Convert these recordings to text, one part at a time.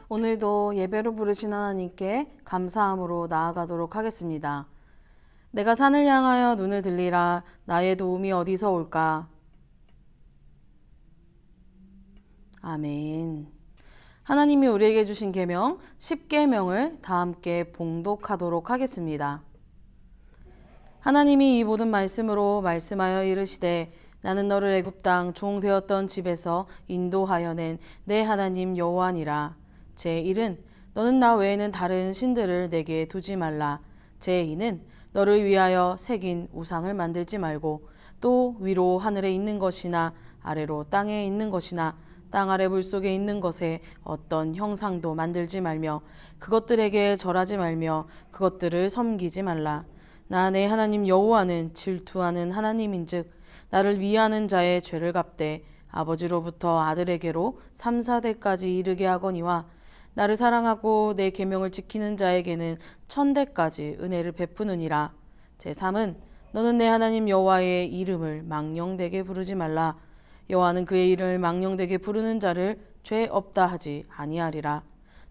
오늘도 예배로 부르신 하나님께 감사함으로 나아가도록 하겠습니다. 내가 산을 향하여 눈을 들리라. 나의 도움이 어디서 올까? 아멘. 하나님이 우리에게 주신 계명 10계명을 다 함께 봉독하도록 하겠습니다. 하나님이 이 모든 말씀으로 말씀하여 이르시되 나는 너를 애굽 땅 종 되었던 집에서 인도하여 낸 내 하나님 여호와니라. 제1은 너는 나 외에는 다른 신들을 내게 두지 말라. 제2는 너를 위하여 새긴 우상을 만들지 말고 또 위로 하늘에 있는 것이나 아래로 땅에 있는 것이나 땅 아래 물속에 있는 것에 어떤 형상도 만들지 말며 그것들에게 절하지 말며 그것들을 섬기지 말라. 나 내 하나님 여호와는 질투하는 하나님인즉 나를 위하는 자의 죄를 갚되 아버지로부터 아들에게로 3, 4대까지 이르게 하거니와 나를 사랑하고 내 계명을 지키는 자에게는 1000대까지 은혜를 베푸느니라. 제3은 너는 내 하나님 여호와의 이름을 망령되게 부르지 말라. 여호와는 그의 이름을 망령되게 부르는 자를 죄 없다 하지 아니하리라.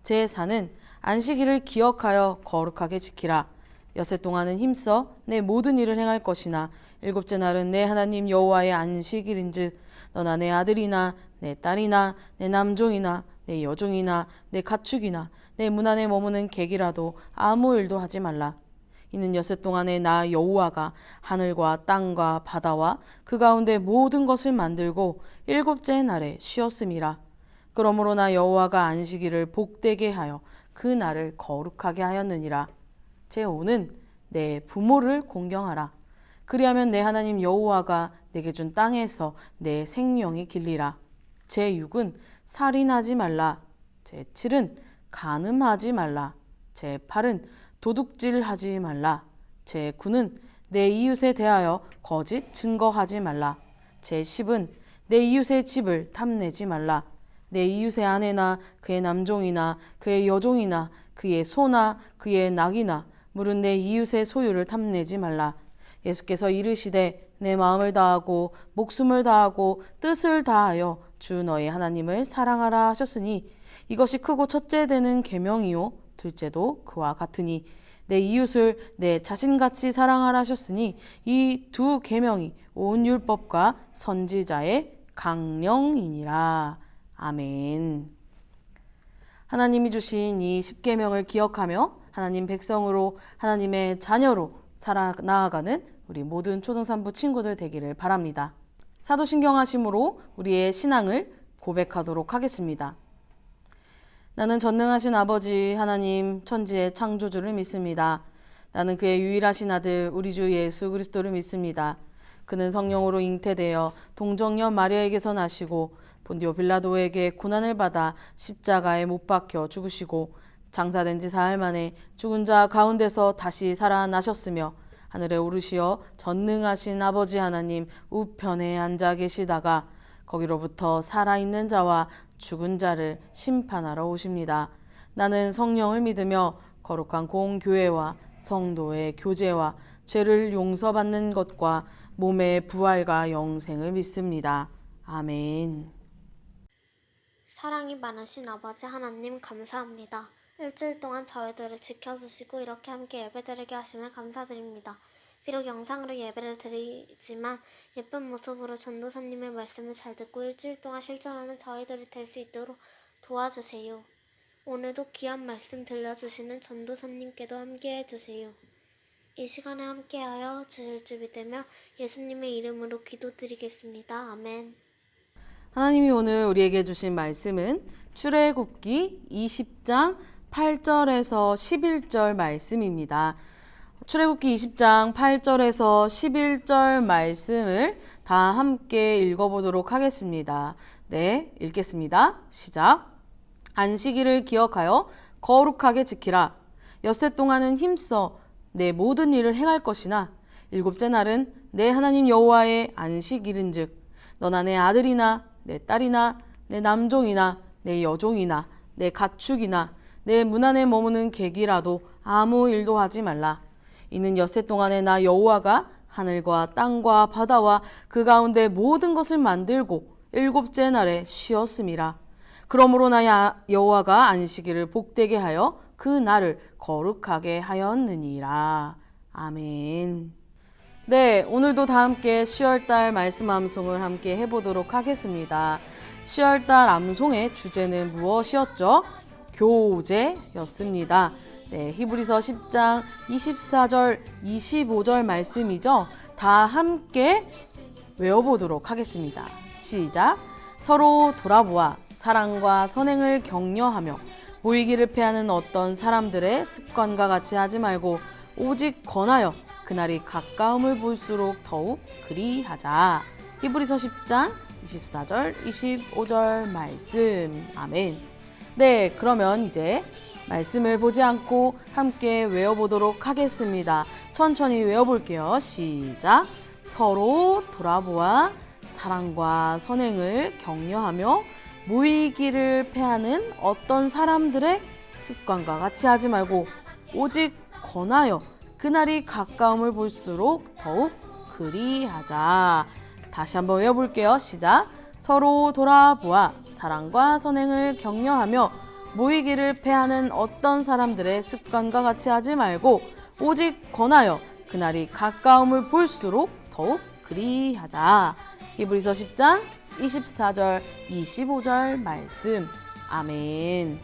제4는 안식일을 기억하여 거룩하게 지키라. 엿새 동안은 힘써 내 모든 일을 행할 것이나 일곱째 날은 내 하나님 여호와의 안식일인즉 너나 내 아들이나 내 딸이나 내 남종이나 내 여종이나 내 가축이나 내 문 안에 머무는 객이라도 아무 일도 하지 말라. 이는 엿새 동안에 나 여호와가 하늘과 땅과 바다와 그 가운데 모든 것을 만들고 일곱째 날에 쉬었음이라. 그러므로 나 여호와가 안식일을 복되게 하여 그 날을 거룩하게 하였느니라. 제5는 내 부모를 공경하라. 그리하면 내 하나님 여호와가 내게 준 땅에서 내 생명이 길리라. 제6은 살인하지 말라. 제7은 간음하지 말라. 제8은 도둑질하지 말라. 제9는 내 이웃에 대하여 거짓 증거하지 말라. 제10은 내 이웃의 집을 탐내지 말라. 내 이웃의 아내나 그의 남종이나 그의 여종이나 그의 소나 그의 낙이나 물은 내 이웃의 소유를 탐내지 말라. 예수께서 이르시되 내 마음을 다하고 목숨을 다하고 뜻을 다하여 주 너의 하나님을 사랑하라 하셨으니 이것이 크고 첫째 되는 계명이요 둘째도 그와 같으니 내 이웃을 내 자신같이 사랑하라 하셨으니 이 두 계명이 온 율법과 선지자의 강령이니라. 아멘. 하나님이 주신 이 10계명을 기억하며 하나님 백성으로 하나님의 자녀로 살아나가는 우리 모든 초등산부 친구들 되기를 바랍니다. 사도신경하심으로 우리의 신앙을 고백하도록 하겠습니다. 나는 전능하신 아버지 하나님 천지의 창조주를 믿습니다. 나는 그의 유일하신 아들 우리 주 예수 그리스도를 믿습니다. 그는 성령으로 잉태되어 동정녀 마리아에게서 나시고 본디오 빌라도에게 고난을 받아 십자가에 못 박혀 죽으시고 장사된 지 사흘 만에 죽은 자 가운데서 다시 살아나셨으며 하늘에 오르시어 전능하신 아버지 하나님 우편에 앉아 계시다가 거기로부터 살아있는 자와 죽은 자를 심판하러 오십니다. 나는 성령을 믿으며 거룩한 공교회와 성도의 교제와 죄를 용서받는 것과 몸의 부활과 영생을 믿습니다. 아멘. 사랑이 많으신 아버지 하나님 감사합니다. 일주일 동안 저희들을 지켜주시고 이렇게 함께 예배드리게 하심을 감사드립니다. 비록 영상으로 예배를 드리지만 예쁜 모습으로 전도사님의 말씀을 잘 듣고 일주일 동안 실천하는 저희들이 될 수 있도록 도와주세요. 오늘도 귀한 말씀 들려주시는 전도사님께도 함께 해주세요. 이 시간에 함께하여 주실 줄 믿으며 예수님의 이름으로 기도드리겠습니다. 아멘. 하나님이 오늘 우리에게 주신 말씀은 출애굽기 20장 8절에서 11절 말씀입니다. 출애굽기 20장 8절에서 11절 말씀을 다 함께 읽어보도록 하겠습니다. 네, 읽겠습니다. 시작. 안식일을 기억하여 거룩하게 지키라. 엿새 동안은 힘써 내 모든 일을 행할 것이나 일곱째 날은 내 하나님 여호와의 안식일인즉 너나 내 아들이나 내 딸이나 내 남종이나 내 여종이나 내 가축이나 내 문 안에 머무는 객이라도 아무 일도 하지 말라. 이는 엿새 동안에 나 여호와가 하늘과 땅과 바다와 그 가운데 모든 것을 만들고 일곱째 날에 쉬었음이라. 그러므로 나 여호와가 안식일을 복되게 하여 그 날을 거룩하게 하였느니라. 아멘. 네, 오늘도 다 함께 10월달 말씀 암송을 함께 해보도록 하겠습니다. 10월달 암송의 주제는 무엇이었죠? 교제였습니다. 네, 히브리서 10장 24절, 25절 말씀이죠. 다 함께 외워보도록 하겠습니다. 시작! 서로 돌아보아 사랑과 선행을 격려하며 모이기를 패하는 어떤 사람들의 습관과 같이 하지 말고 오직 권하여 그날이 가까움을 볼수록 더욱 그리하자. 히브리서 10장 24절, 25절 말씀. 아멘. 네, 그러면 이제 말씀을 보지 않고 함께 외워보도록 하겠습니다. 천천히 외워볼게요. 시작! 서로 돌아보아 사랑과 선행을 격려하며 모이기를 패하는 어떤 사람들의 습관과 같이 하지 말고 오직 권하여 그날이 가까움을 볼수록 더욱 그리하자. 다시 한번 외워볼게요. 시작! 서로 돌아보아 사랑과 선행을 격려하며 모이기를 패하는 어떤 사람들의 습관과 같이 하지 말고 오직 권하여 그날이 가까움을 볼수록 더욱 그리하자. 히브리서 10장 24절, 25절 말씀. 아멘.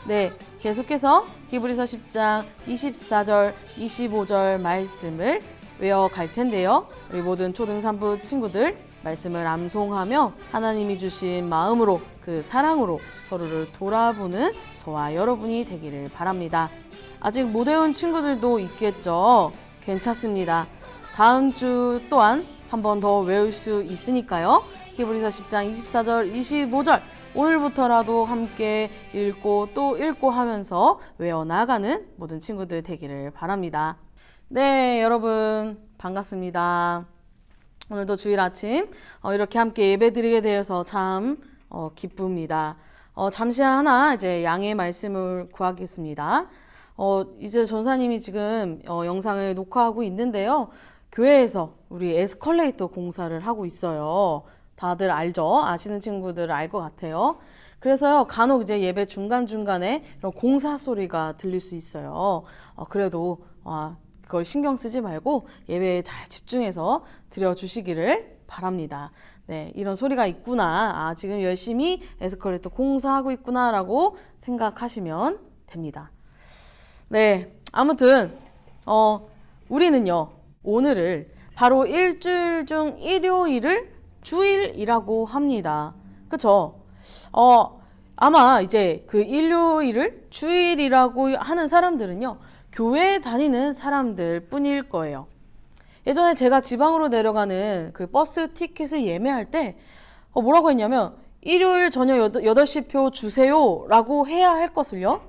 네, 계속해서 히브리서 10장 24절, 25절 말씀을 외워갈 텐데요. 우리 모든 초등산부 친구들 말씀을 암송하며 하나님이 주신 마음으로 그 사랑으로 서로를 돌아보는 저와 여러분이 되기를 바랍니다. 아직 못 외운 친구들도 있겠죠? 괜찮습니다. 다음 주 또한 한 번 더 외울 수 있으니까요. 히브리서 10장 24절, 25절 오늘부터라도 함께 읽고 또 읽고 하면서 외워나가는 모든 친구들 되기를 바랍니다. 네, 여러분 반갑습니다. 오늘도 주일 아침 이렇게 함께 예배드리게 되어서 참 기쁩니다. 잠시 하나 이제 양해 말씀을 구하겠습니다. 이제 전사님이 지금 영상을 녹화하고 있는데요. 교회에서 우리 에스컬레이터 공사를 하고 있어요. 다들 알죠? 아시는 친구들 알 것 같아요. 그래서요, 간혹 이제 예배 중간중간에 이런 공사 소리가 들릴 수 있어요. 그래도 그걸 신경 쓰지 말고 예배에 잘 집중해서 드려주시기를 바랍니다. 네, 이런 소리가 있구나. 지금 열심히 에스컬레이터 공사하고 있구나라고 생각하시면 됩니다. 네, 아무튼 우리는요, 오늘을 바로 일주일 중 일요일을 주일이라고 합니다. 그쵸? 아마 이제 그 일요일을 주일이라고 하는 사람들은요, 교회에 다니는 사람들 뿐일 거예요. 예전에 제가 지방으로 내려가는 그 버스 티켓을 예매할 때 뭐라고 했냐면 일요일 저녁 8시 표 주세요 라고 해야 할 것을요,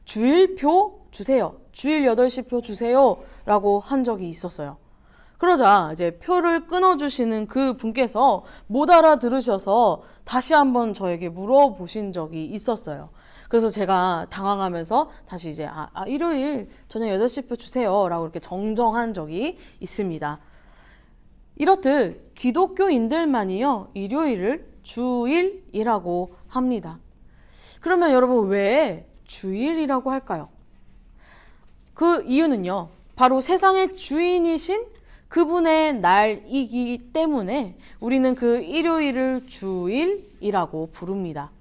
주일표 주세요, 주일 8시 표 주세요 라고 한 적이 있었어요. 그러자 이제 표를 끊어주시는 그 분께서 못 알아들으셔서 다시 한번 저에게 물어보신 적이 있었어요. 그래서 제가 당황하면서 다시 이제 일요일 저녁 8시 표 주세요 라고 이렇게 정정한 적이 있습니다. 이렇듯 기독교인들만이요, 일요일을 주일이라고 합니다. 그러면 여러분 왜 주일이라고 할까요? 그 이유는요, 바로 세상의 주인이신 그분의 날이기 때문에 우리는 그 일요일을 주일이라고 부릅니다.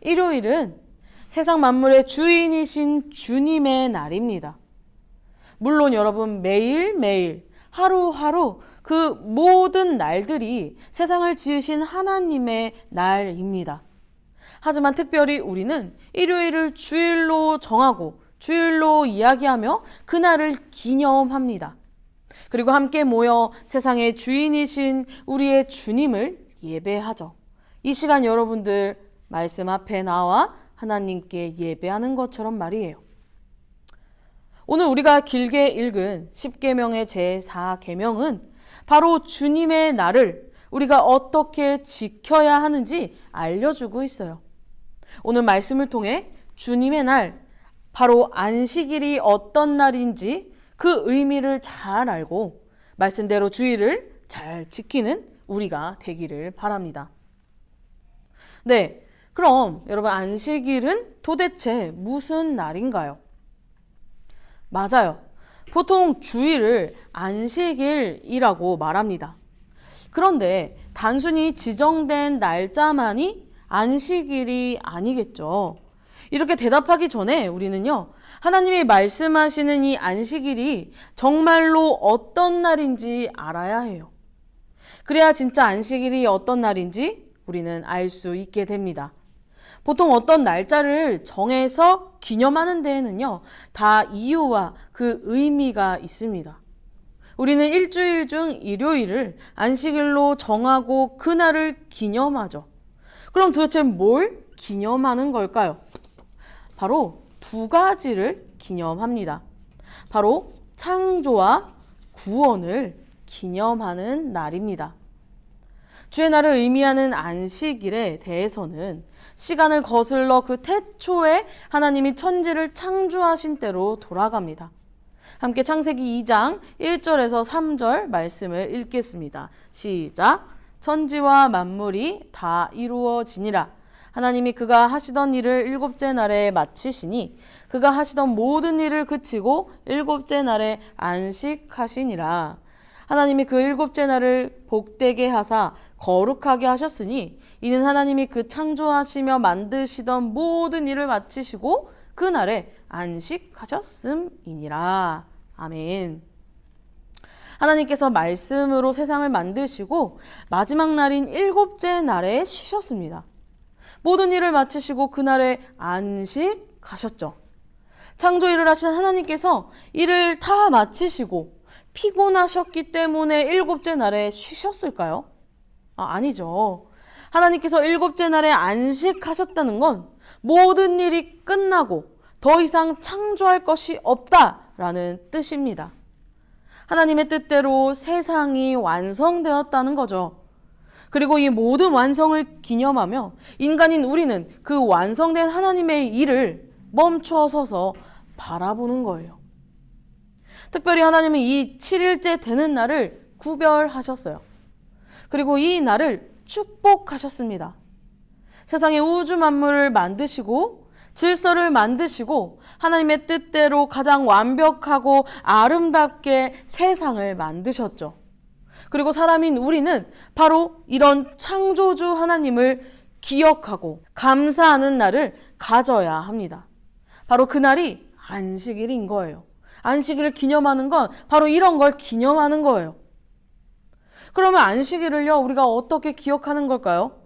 일요일은 세상 만물의 주인이신 주님의 날입니다. 물론 여러분 매일매일 하루하루 그 모든 날들이 세상을 지으신 하나님의 날입니다. 하지만 특별히 우리는 일요일을 주일로 정하고 주일로 이야기하며 그날을 기념합니다. 그리고 함께 모여 세상의 주인이신 우리의 주님을 예배하죠. 이 시간 여러분들 말씀 앞에 나와 하나님께 예배하는 것처럼 말이에요. 오늘 우리가 길게 읽은 10계명의 제4계명은 바로 주님의 날을 우리가 어떻게 지켜야 하는지 알려주고 있어요. 오늘 말씀을 통해 주님의 날, 바로 안식일이 어떤 날인지 그 의미를 잘 알고 말씀대로 주일을 잘 지키는 우리가 되기를 바랍니다. 네, 그럼 여러분, 안식일은 도대체 무슨 날인가요? 맞아요. 보통 주일을 안식일이라고 말합니다. 그런데 단순히 지정된 날짜만이 안식일이 아니겠죠. 이렇게 대답하기 전에 우리는요, 하나님이 말씀하시는 이 안식일이 정말로 어떤 날인지 알아야 해요. 그래야 진짜 안식일이 어떤 날인지 우리는 알 수 있게 됩니다. 보통 어떤 날짜를 정해서 기념하는 데에는요, 다 이유와 그 의미가 있습니다. 우리는 일주일 중 일요일을 안식일로 정하고 그날을 기념하죠. 그럼 도대체 뭘 기념하는 걸까요? 바로 두 가지를 기념합니다. 바로 창조와 구원을 기념하는 날입니다. 주의 날을 의미하는 안식일에 대해서는 시간을 거슬러 그 태초에 하나님이 천지를 창조하신 때로 돌아갑니다. 함께 창세기 2장 1절에서 3절 말씀을 읽겠습니다. 시작. 천지와 만물이 다 이루어지니라. 하나님이 그가 하시던 일을 일곱째 날에 마치시니 그가 하시던 모든 일을 그치고 일곱째 날에 안식하시니라. 하나님이 그 일곱째 날을 복되게 하사 거룩하게 하셨으니 이는 하나님이 그 창조하시며 만드시던 모든 일을 마치시고 그날에 안식하셨음이니라. 아멘. 하나님께서 말씀으로 세상을 만드시고 마지막 날인 일곱째 날에 쉬셨습니다. 모든 일을 마치시고 그날에 안식하셨죠. 창조 일을 하신 하나님께서 일을 다 마치시고 피곤하셨기 때문에 일곱째 날에 쉬셨을까요? 아니죠. 하나님께서 일곱째 날에 안식하셨다는 건 모든 일이 끝나고 더 이상 창조할 것이 없다라는 뜻입니다. 하나님의 뜻대로 세상이 완성되었다는 거죠. 그리고 이 모든 완성을 기념하며 인간인 우리는 그 완성된 하나님의 일을 멈춰서서 바라보는 거예요. 특별히 하나님은 이 7일째 되는 날을 구별하셨어요. 그리고 이 날을 축복하셨습니다. 세상의 우주 만물을 만드시고 질서를 만드시고 하나님의 뜻대로 가장 완벽하고 아름답게 세상을 만드셨죠. 그리고 사람인 우리는 바로 이런 창조주 하나님을 기억하고 감사하는 날을 가져야 합니다. 바로 그날이 안식일인 거예요. 안식일을 기념하는 건 바로 이런 걸 기념하는 거예요. 그러면 안식일을요, 우리가 어떻게 기억하는 걸까요?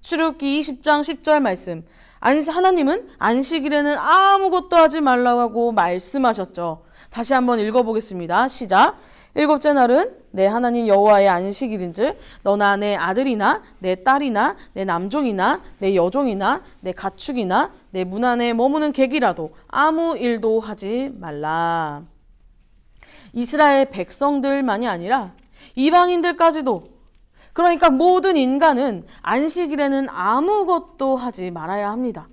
출애굽기 20장 10절 말씀. 하나님은 안식일에는 아무것도 하지 말라고 말씀하셨죠. 다시 한번 읽어보겠습니다. 시작. 일곱째 날은 내 하나님 여호와의 안식일인즉 너나 내 아들이나 내 딸이나 내 남종이나 내 여종이나 내 가축이나 내 문 안에 머무는 객이라도 아무 일도 하지 말라. 이스라엘 백성들만이 아니라 이방인들까지도, 그러니까 모든 인간은 안식일에는 아무것도 하지 말아야 합니다.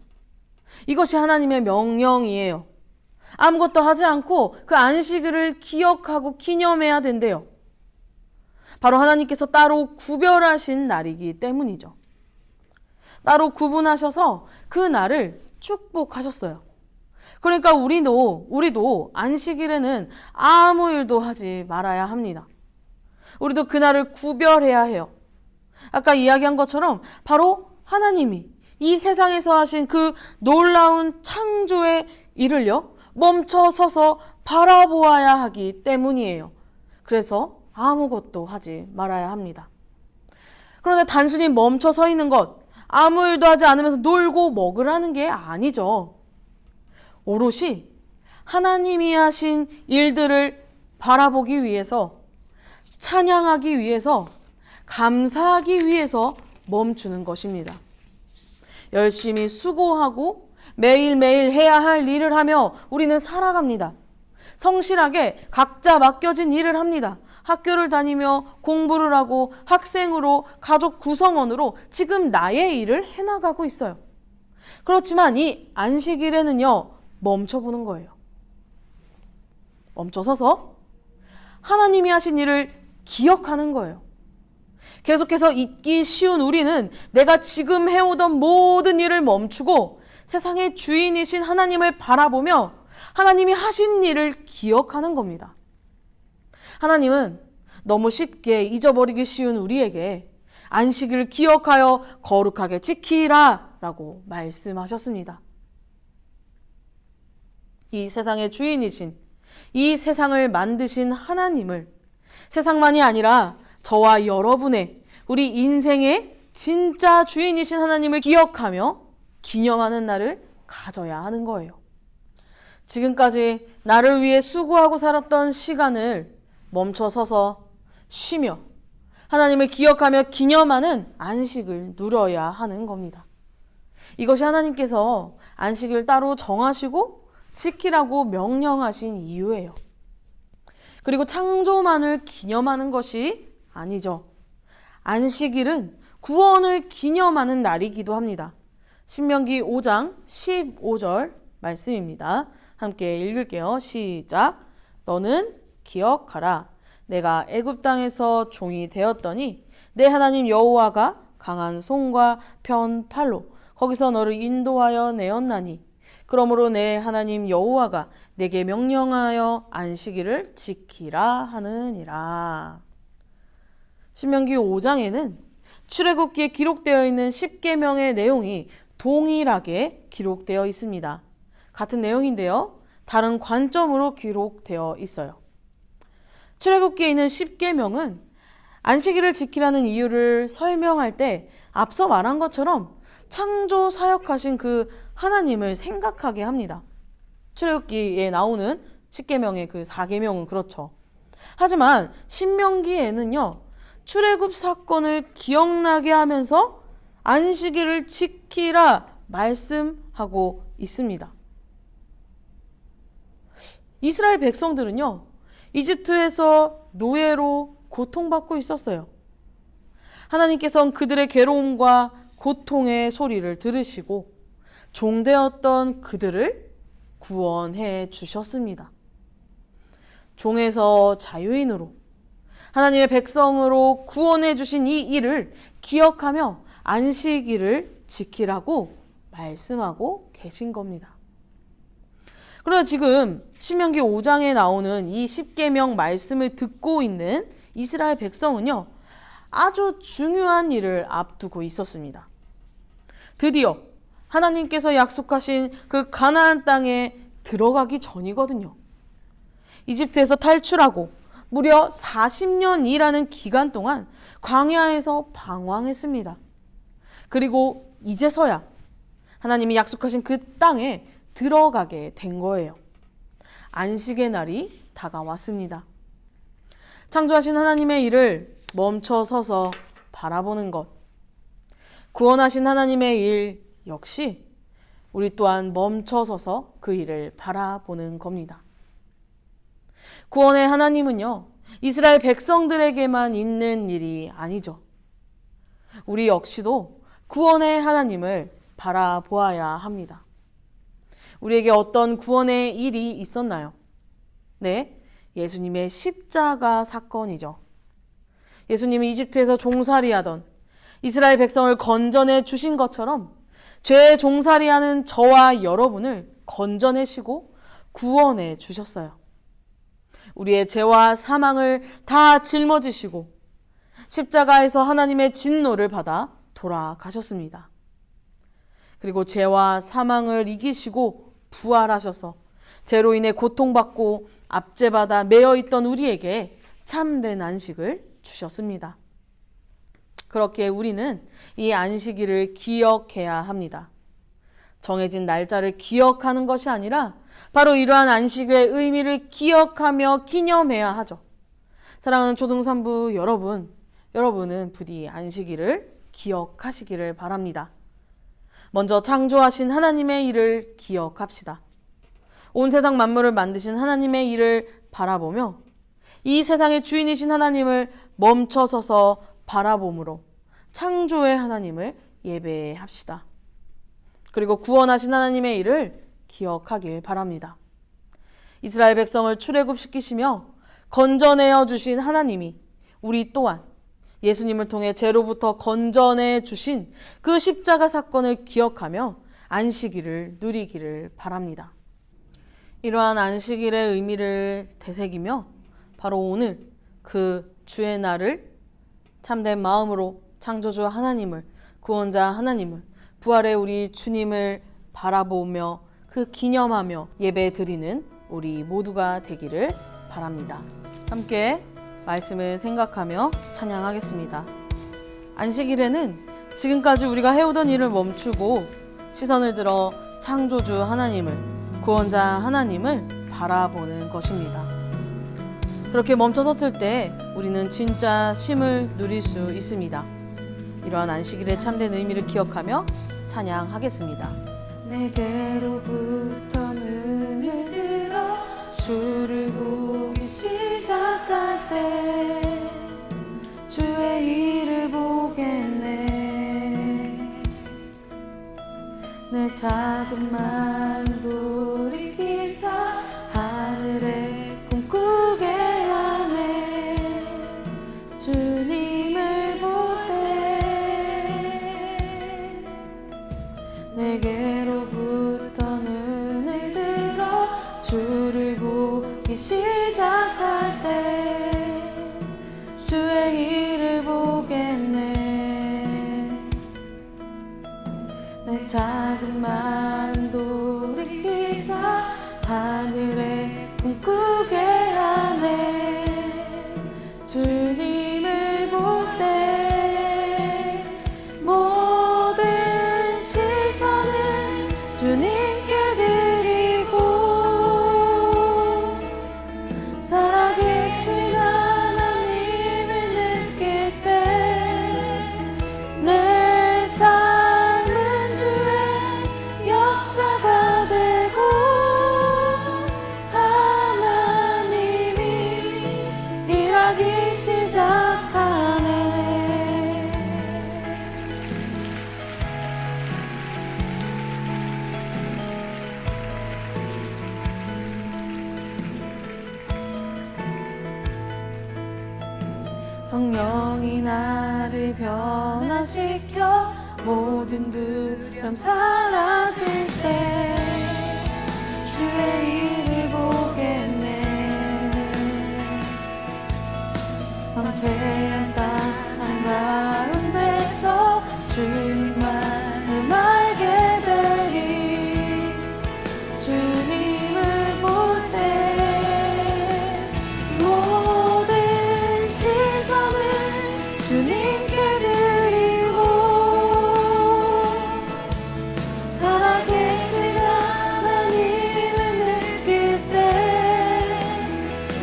이것이 하나님의 명령이에요. 아무것도 하지 않고 그 안식일을 기억하고 기념해야 된대요. 바로 하나님께서 따로 구별하신 날이기 때문이죠. 따로 구분하셔서 그 날을 축복하셨어요. 그러니까 우리도 안식일에는 아무 일도 하지 말아야 합니다. 우리도 그날을 구별해야 해요. 아까 이야기한 것처럼 바로 하나님이 이 세상에서 하신 그 놀라운 창조의 일을요, 멈춰서서 바라보아야 하기 때문이에요. 그래서 아무것도 하지 말아야 합니다. 그런데 단순히 멈춰 서 있는 것, 아무 일도 하지 않으면서 놀고 먹으라는 게 아니죠. 오롯이 하나님이 하신 일들을 바라보기 위해서, 찬양하기 위해서, 감사하기 위해서 멈추는 것입니다. 열심히 수고하고 매일매일 해야 할 일을 하며 우리는 살아갑니다. 성실하게 각자 맡겨진 일을 합니다. 학교를 다니며 공부를 하고 학생으로, 가족 구성원으로 지금 나의 일을 해나가고 있어요. 그렇지만 이 안식일에는요, 멈춰보는 거예요. 멈춰서서 하나님이 하신 일을 기억하는 거예요. 계속해서 잊기 쉬운 우리는 내가 지금 해오던 모든 일을 멈추고 세상의 주인이신 하나님을 바라보며 하나님이 하신 일을 기억하는 겁니다. 하나님은 너무 쉽게 잊어버리기 쉬운 우리에게 안식일을 기억하여 거룩하게 지키라 라고 말씀하셨습니다. 이 세상의 주인이신, 이 세상을 만드신 하나님을 세상만이 아니라 저와 여러분의 우리 인생의 진짜 주인이신 하나님을 기억하며 기념하는 날을 가져야 하는 거예요. 지금까지 나를 위해 수고하고 살았던 시간을 멈춰서서 쉬며 하나님을 기억하며 기념하는 안식을 누려야 하는 겁니다. 이것이 하나님께서 안식을 따로 정하시고 지키라고 명령하신 이유예요. 그리고 창조만을 기념하는 것이 아니죠. 안식일은 구원을 기념하는 날이기도 합니다. 신명기 5장 15절 말씀입니다. 함께 읽을게요. 시작. 너는 기억하라. 내가 애굽 땅에서 종이 되었더니 내 하나님 여호와가 강한 손과 편 팔로 거기서 너를 인도하여 내었나니 그러므로 내 하나님 여호와가 내게 명령하여 안식일을 지키라 하느니라. 신명기 5장에는 출애굽기에 기록되어 있는 10계명의 내용이 동일하게 기록되어 있습니다. 같은 내용인데요. 다른 관점으로 기록되어 있어요. 출애굽기에 있는 10계명은 안식일을 지키라는 이유를 설명할 때 앞서 말한 것처럼 창조 사역하신 그 하나님을 생각하게 합니다. 출애굽기에 나오는 10계명의 그 4계명은 그렇죠. 하지만 신명기에는요. 출애굽 사건을 기억나게 하면서 안식일을 지키라 말씀하고 있습니다. 이스라엘 백성들은요. 이집트에서 노예로 고통받고 있었어요. 하나님께서는 그들의 괴로움과 고통의 소리를 들으시고 종되었던 그들을 구원해 주셨습니다. 종에서 자유인으로 하나님의 백성으로 구원해 주신 이 일을 기억하며 안식일을 지키라고 말씀하고 계신 겁니다. 그러나 지금 신명기 5장에 나오는 이 10계명 말씀을 듣고 있는 이스라엘 백성은요. 아주 중요한 일을 앞두고 있었습니다. 드디어 하나님께서 약속하신 그 가나안 땅에 들어가기 전이거든요. 이집트에서 탈출하고 무려 40년이라는 기간 동안 광야에서 방황했습니다. 그리고 이제서야 하나님이 약속하신 그 땅에 들어가게 된 거예요. 안식의 날이 다가왔습니다. 창조하신 하나님의 일을 멈춰서서 바라보는 것. 구원하신 하나님의 일 역시 우리 또한 멈춰서서 그 일을 바라보는 겁니다. 구원의 하나님은요, 이스라엘 백성들에게만 있는 일이 아니죠. 우리 역시도 구원의 하나님을 바라보아야 합니다. 우리에게 어떤 구원의 일이 있었나요? 네, 예수님의 십자가 사건이죠. 예수님이 이집트에서 종살이하던 이스라엘 백성을 건져내 주신 것처럼 죄의 종살이하는 저와 여러분을 건져내시고 구원해 주셨어요. 우리의 죄와 사망을 다 짊어지시고 십자가에서 하나님의 진노를 받아 돌아가셨습니다. 그리고 죄와 사망을 이기시고 부활하셔서 죄로 인해 고통받고 압제받아 매여있던 우리에게 참된 안식을 주셨습니다. 그렇게 우리는 이 안식일을 기억해야 합니다. 정해진 날짜를 기억하는 것이 아니라 바로 이러한 안식의 의미를 기억하며 기념해야 하죠. 사랑하는 초등산부 여러분은 부디 안식일을 기억하시기를 바랍니다. 먼저 창조하신 하나님의 일을 기억합시다. 온 세상 만물을 만드신 하나님의 일을 바라보며 이 세상의 주인이신 하나님을 멈춰서서 바라봄으로 창조의 하나님을 예배합시다. 그리고 구원하신 하나님의 일을 기억하길 바랍니다. 이스라엘 백성을 출애굽시키시며 건져내어 주신 하나님이 우리 또한 예수님을 통해 죄로부터 건져내 주신 그 십자가 사건을 기억하며 안식일을 누리기를 바랍니다. 이러한 안식일의 의미를 되새기며 바로 오늘 그 주의 날을 참된 마음으로 창조주 하나님을, 구원자 하나님을, 부활의 우리 주님을 바라보며 그 기념하며 예배 드리는 우리 모두가 되기를 바랍니다. 함께 말씀을 생각하며 찬양하겠습니다. 안식일에는 지금까지 우리가 해오던 일을 멈추고 시선을 들어 창조주 하나님을, 구원자 하나님을 바라보는 것입니다. 그렇게 멈춰섰을 때 우리는 진짜 쉼을 누릴 수 있습니다. 이러한 안식일의 참된 의미를 기억하며 찬양하겠습니다. 내게로부터 눈을 들어 주를 보기 시작할 때 주의 일을 보겠네. 내 작은 마음 돌이키사 하늘에 꿈꾸게 하네. 주님을 볼 때 내게로부터 눈을 들어 주를 보기 시작할 때 주의 일을 보겠네. 내 작은 마음 돌이키사 하늘에 꿈꾸게 하네. 주님을 볼 때 모든 시선을 주님께 드리고 살아계신 하나님을 느낄 때 내 삶은 주의 역사가 되고 하나님이 일하기 시작하네. 성령이 나를 변화시켜 모든 두려움 사라질 때 주의 일을 보겠네. 황폐한 땅 한가운데서 주님만을 알게 되리. 주님을 볼 때 모든 시선을 주님께 드리고 살아계신 하나님을 느낄 때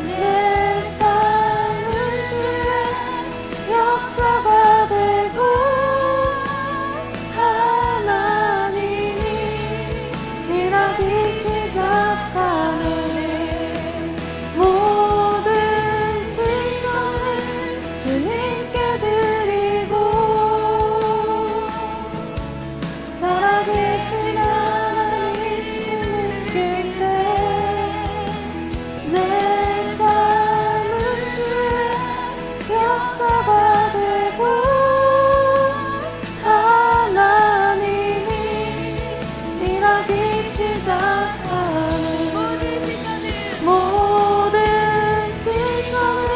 내 삶은 주의 역사가 되고 하나님이 일하기 시작하네. 모든 시선을 주님께 드리고 살아계신 하나님을 느낄 때 내 삶은 주의 역사가 되고 하나님이 일하기 시작하네. 모든 시선을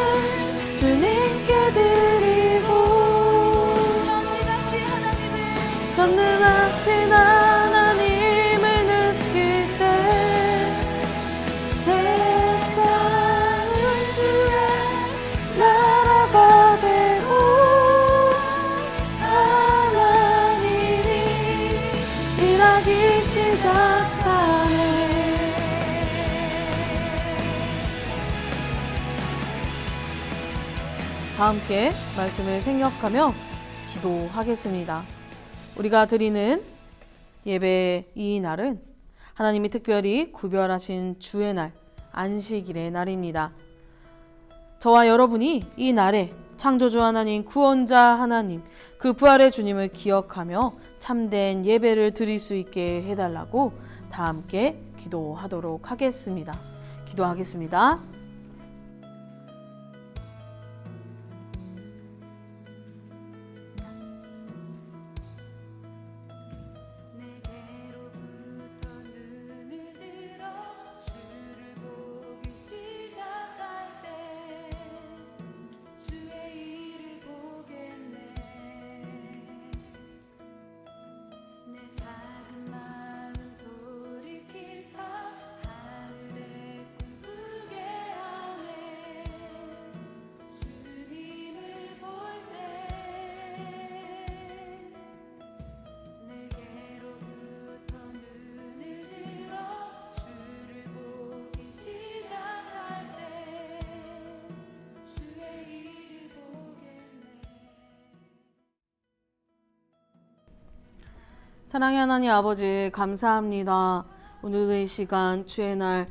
주님께 드리고 전능하신 하나님을 느낄 때 세상은 주의 나라가 되고 하나님이 일하기 시작하네. 다 함께 말씀을 생각하며 기도하겠습니다. 우리가 드리는 예배 이 날은 하나님이 특별히 구별하신 주의 날, 안식일의 날입니다. 저와 여러분이 이 날에 창조주 하나님, 구원자 하나님, 그 부활의 주님을 기억하며 참된 예배를 드릴 수 있게 해달라고 다 함께 기도하도록 하겠습니다. 기도하겠습니다. 사랑의 하나님 아버지 감사합니다. 오늘도 이 시간 주의 날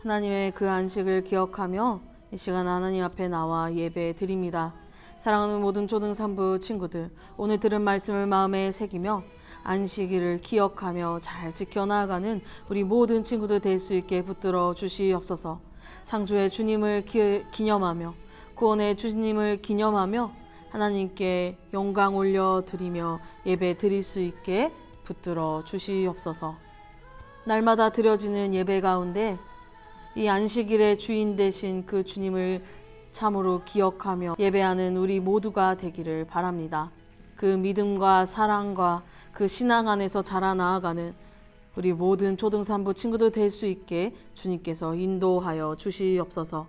하나님의 그 안식을 기억하며 이 시간 하나님 앞에 나와 예배 드립니다. 사랑하는 모든 초등산부 친구들, 오늘 들은 말씀을 마음에 새기며 안식일을 기억하며 잘 지켜나가는 우리 모든 친구들 될 수 있게 붙들어 주시옵소서. 창조의 주님을 기념하며 구원의 주님을 기념하며 하나님께 영광 올려드리며 예배 드릴 수 있게 붙들어 주시옵소서. 날마다 드려지는 예배 가운데 이 안식일의 주인 되신 그 주님을 참으로 기억하며 예배하는 우리 모두가 되기를 바랍니다. 그 믿음과 사랑과 그 신앙 안에서 자라나아가는 우리 모든 초등산부 친구들 될 수 있게 주님께서 인도하여 주시옵소서.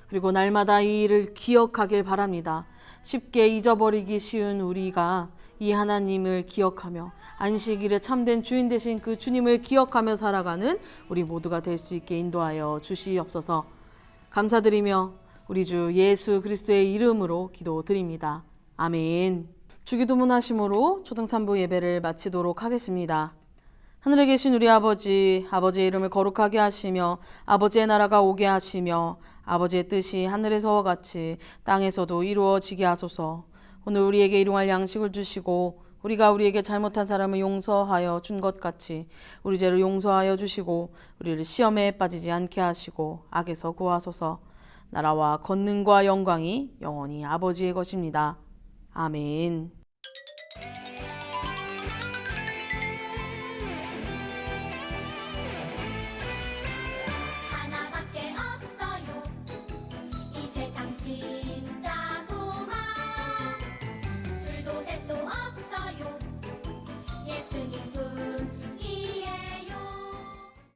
그리고 날마다 이 일을 기억하길 바랍니다. 쉽게 잊어버리기 쉬운 우리가 이 하나님을 기억하며 안식일에 참된 주인 되신 그 주님을 기억하며 살아가는 우리 모두가 될 수 있게 인도하여 주시옵소서. 감사드리며 우리 주 예수 그리스도의 이름으로 기도드립니다. 아멘. 주기도문 하심으로 초등산부 예배를 마치도록 하겠습니다. 하늘에 계신 우리 아버지, 아버지의 이름을 거룩하게 하시며 아버지의 나라가 오게 하시며 아버지의 뜻이 하늘에서와 같이 땅에서도 이루어지게 하소서. 오늘 우리에게 일용할 양식을 주시고 우리가 우리에게 잘못한 사람을 용서하여 준 것 같이 우리 죄를 용서하여 주시고 우리를 시험에 빠지지 않게 하시고 악에서 구하소서. 나라와 권능과 영광이 영원히 아버지의 것입니다. 아멘.